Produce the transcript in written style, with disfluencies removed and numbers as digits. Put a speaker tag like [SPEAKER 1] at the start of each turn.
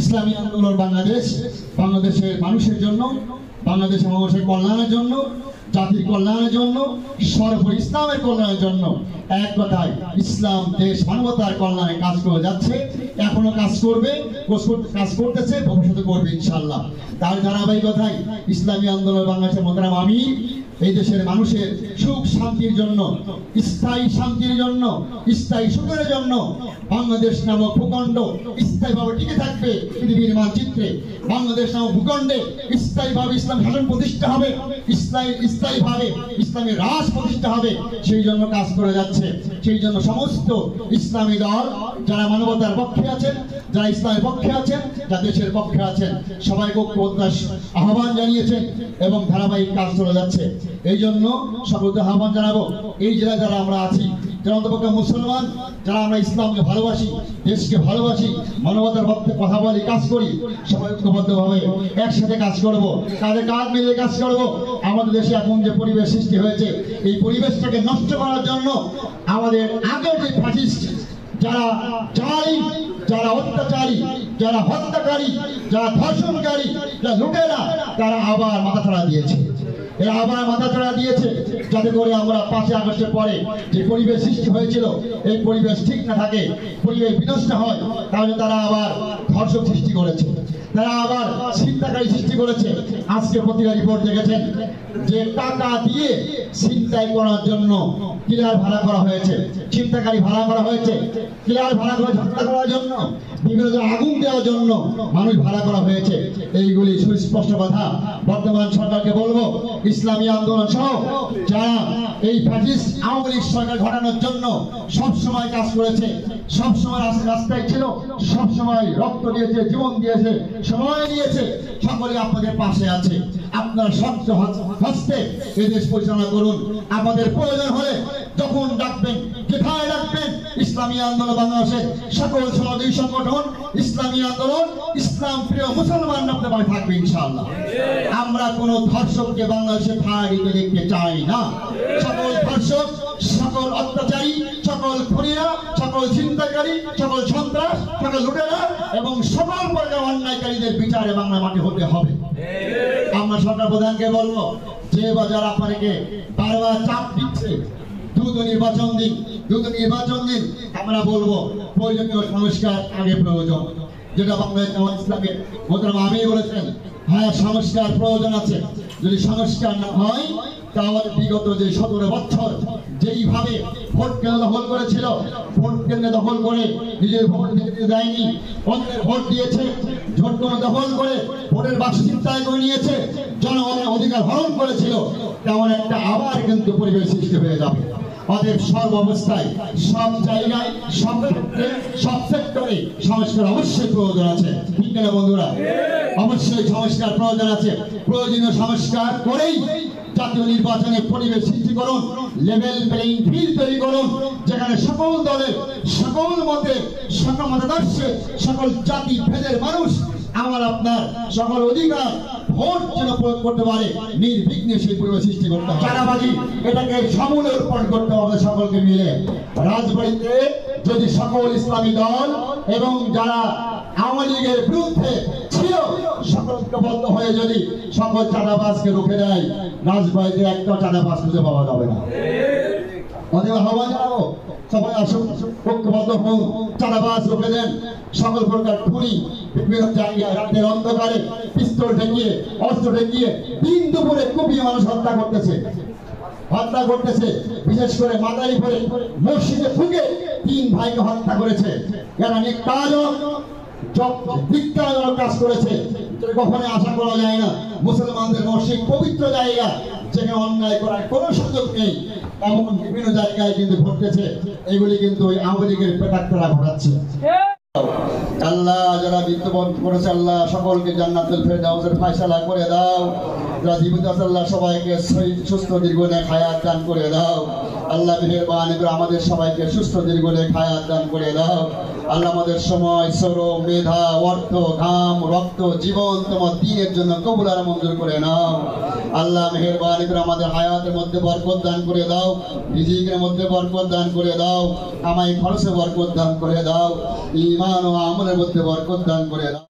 [SPEAKER 1] ইসলামী আন্দোলন বাংলাদেশের মানুষের জন্য, বাংলাদেশের মানুষের কল্যাণের জন্য, জাতির কল্যাণের জন্য, সর্বোপরি ইসলামের কল্যাণের জন্য, এক কথায় ইসলাম দেশ মানবতার কল্যাণে কাজ করে যাচ্ছে, এখনো কাজ করবে, কাজ করতেছে, ভবিষ্যতে করবে ইনশাআল্লাহ। তার ধারাবাহিকতায় ইসলামী আন্দোলন বাংলাদেশের মোহতারাম আমির এই দেশের মানুষের সুখ শান্তির জন্য, স্থায়ী শান্তির জন্য, স্থায়ী সুখের জন্য বাংলাদেশ নামক ভূখণ্ড স্থায়ীভাবে টিকে থাকবে পৃথিবীর মানচিত্রে। বাংলাদেশ নামক ভূখণ্ডে স্থায়ীভাবে ইসলাম শাসন প্রতিষ্ঠা হবে, স্থায়ীভাবে ইসলামী রাজ প্রতিষ্ঠা হবে, সেই জন্য কাজ করে যাচ্ছে। সেই জন্য সমস্ত ইসলামী দল যারা মানবতার পক্ষে আছেন, যারা ইসলামের পক্ষে আছেন, যারা দেশের পক্ষে আছেন, সবাইকে ঐক্যবদ্ধ আহ্বান জানিয়েছেন এবং ধারাবাহিক কাজ চলে যাচ্ছে। এই জন্য সকলকে আহ্বান জানাবো, এই জেলায় যারা আমরা আছি, যারা অন্তপক্ষে মুসলমান, যারা আমরা ইসলামকে ভালোবাসি, দেশকে ভালোবাসি, মানবতার পক্ষে কথা বলি, কাজ করি, সবাই ঐক্যবদ্ধভাবে একসাথে কাজ করব, কাঁধে কাঁধ মিলিয়ে কাজ করব। আমাদের দেশে এখন যে পরিবেশ সৃষ্টি হয়েছে, এই পরিবেশটাকে নষ্ট করার জন্য আমাদের আগের যে ফ্যাসিস্ট যারা জালিম, যারা অত্যাচারী, যারা হত্যাকারী, যারা ধর্ষণকারী, যারা লুটেরা, তারা আবার মাথাছাড়া দিয়েছে। এরা আবার মাথাছাড়া দিয়েছে যাতে করে আমরা 5ই আগস্টের পরে যে পরিবেশ সৃষ্টি হয়েছিল, এই পরিবেশ ঠিক না থাকে, পরিবেশ বিনষ্ট হয়, তাহলে তারা আবার ধর্ষক সৃষ্টি করেছে, তারা আবার ছিনতাইকারী সৃষ্টি করেছে। আজকে পত্রিকা রিপোর্ট দেখেছেন যে টাকা দিয়ে ছিনতাই করার জন্য কিলার ভাড়া করা হয়েছে, ছিনতাইকারী ভাড়া করা হয়েছে, কিলার ভাড়া করে হত্যা করার জন্য, বিভিন্ন আগুন দেওয়ার জন্য মানুষ ভাড়া করা হয়েছে। এইগুলি সুস্পষ্ট কথা। বর্তমান সরকারকে বলবো, ইসলামী আন্দোলন সহ যারা এই ফ্যাসিস্ট আওয়ামী লীগ সরকার ঘটানোর জন্য সবসময় কাজ করেছে, সবসময় রাস্তায় ছিল, সবসময় রক্ত দিয়েছে, জীবন দিয়েছে, সময় দিয়েছে, সকলে আপনাদের পাশে আছে। আপনারা শক্ত হস্তে এই দেশ পরিচালনা করুন। আমাদের প্রয়োজন হলে যখন ডাকবেন, যেখানে ডাকবেন, ইসলামী আন্দোলন বাংলাদেশের সকল সহযোগী সংগঠন, ইসলামী আন্দোলন, ইসলাম প্রিয় মুসলমান আপনাদের পাশে থাকবে ইনশাআল্লাহ। আমরা কোন ধর্ষককে বাংলাদেশে ঠাঁই দিতে দেখতে চাই না। সকল ধর্ষক, সকল অত্যাচারী, সকল খুনিরা, সকল ছিনতাইকারী, সকল সন্ত্রাস, সকল লুটেরা এবং সকল প্রকার অন্যায়কারীদের বিচারে বাংলা মাটি হতে হবে। আমরা সরকার প্রধানকে বলবো, যে বাজার আপনাকে বারবার চাপ দিচ্ছে, দ্রুত নির্বাচন দিন, দ্রুত নির্বাচন দিন। আমরা বলবো প্রয়োজনীয় সংস্কার আগে প্রয়োজন, যেটা বাংলাদেশ ইসলামের মোহতারাম আমির বলেছেন, হ্যাঁ সংস্কার প্রয়োজন আছে। যদি সংস্কার না হয় তাহলে বিগত যে 17 বছর যেইভাবে ভোট কেন্দ্র দখল করেছিল, ভোট কেন্দ্র দখল করে নিজের ভোট দিতে দেয়নি, অন্যের ভোট দিয়েছে, ভোট দখল করে ভোটের বাক্স ছিনতাই করে নিয়েছে, জনগণের অধিকার হরণ করেছিল, তেমন একটা আবার কিন্তু পরিবেশ সৃষ্টি হয়ে যাবে। অতএব সর্বাবস্থায়, সব জায়গায়, সব ক্ষেত্রে, সব সেক্টরে সংস্কার অবশ্যই প্রয়োজন আছে। ঠিক না বন্ধুরা? অবশ্যই সংস্কার প্রয়োজন আছে। প্রয়োজনীয় সংস্কার করেই জাতীয় নির্বাচনের পরিবেশ সৃষ্টি করুন, লেভেল প্লেইং ফিল্ড তৈরি করুন, যেখানে সকল দলের, সকল মতে, সকল মতাদর্শে, সকল জাতি ভেদের মানুষ আমার আপনার সকল অধিকার ভোট যেন প্রয়োগ করতে পারে, নির্বিঘ্নে সেই পরিবেশ সৃষ্টি করতে হবে। চাঁদাবাজি এটাকে সমূলে উৎপন্ন করতে হবে সকলকে মিলে। রাজবাড়িতে যদি সকল ইসলামী দল এবং যারা আওয়ামী লীগের বিরুদ্ধে ছিল সকল ঐক্যবদ্ধ হয়ে যদি সকল চাঁদাবাজকে রুখে দেয়, রাজবাড়িতে একটা চাঁদাবাজ খুঁজে পাওয়া যাবে না। অতএব আহ্বান জানাবো, সবাই আসুন, ঐক্যবদ্ধ হন, চাঁদাবাজ রুখে দেন। সকল প্রকার খুনি বিভিন্ন জায়গায় রাতের অন্ধকারে পিস্তল ঠেকিয়ে, অস্ত্র ঠেকিয়ে দিন দুপুরে কুপিয়ে মানুষ হত্যা করতেছে। বিশেষ করে মাদারীপুরে মসজিদে ঢুকে 3 ভাইকে হত্যা করেছে। এরা নিকাজক কাজ করেছে, কখনো আশা করা যায় না। মুসলমানদের মসজিদ পবিত্র জায়গা, যেখানে অন্যায় করার কোনো সুযোগ নেই, এমন বিভিন্ন জায়গায় কিন্তু ঘটতেছে। এগুলি কিন্তু ওই আওয়ামী লীগের প্রেতাত্মারা ঘটাচ্ছে। আল্লাহ যারা মৃত্যুবরণ করেছে, আল্লাহ সকলকে জান্নাতুল ফেরদাউসের ফয়সালা করে দাও। যারা জীবিত আছে আল্লাহ সবাইকে সুস্থ দীর্ঘদিন হায়াত দান করে দাও। আল্লাহ মেহেরবানি করে আমাদের সবাইকে সুস্থ দীর্ঘদিন হায়াত দান করে দাও। আল্লাহ আমাদের সময়, শ্রম, মেধা, অর্থ, ঘাম, রক্ত, জীবন তোমার দ্বীনের জন্য কবুল আর মঞ্জুর করে নাও। আল্লাহ মেহেরবানি করে আমাদের হায়াতের মধ্যে বরকত দান করে দাও, রিজিকের মধ্যে বরকত দান করে দাও, কামাই খরচে বরকত দান করে দাও, ঈমান ও আমলের মধ্যে বরকত দান করে দাও।